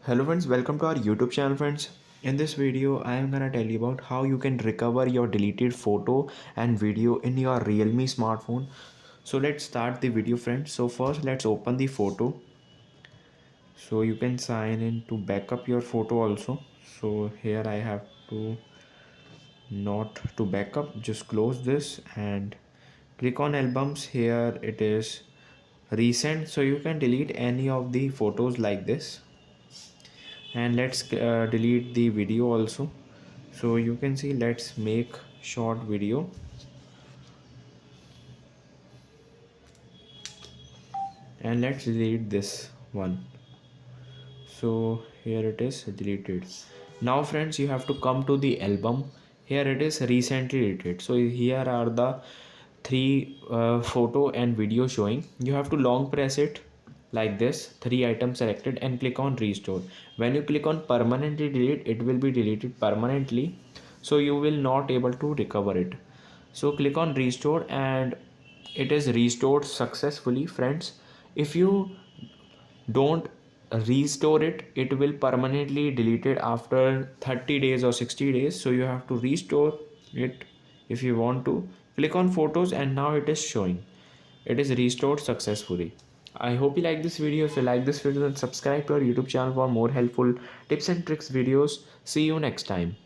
Hello friends, welcome to our YouTube channel friends. In this video, I am gonna tell you about how you can recover your deleted photo and video in your Realme smartphone. So let's start the video friends. So first let's open the photo. So you can sign in to backup your photo also. So here I have to not to backup, just close this and click on albums. Here it is recent, so you can delete any of the photos like this. And let's delete the video also. So you can see, let's make short video and let's delete this one. So here it is deleted. Now friends, you have to come to the album. Here it is recently deleted. So here are the three photo and video showing. You have to long press it like this, three items selected, and click on restore. When you click on permanently delete, it will be deleted permanently, so you will not able to recover it. So click on restore and it is restored successfully friends. If you don't restore it, it will permanently delete it after 30 days or 60 days. So you have to restore it. If you want to, click on photos and now it is showing it is restored successfully. I hope you like this video. If you like this video, then subscribe to our YouTube channel for more helpful tips and tricks videos. See you next time.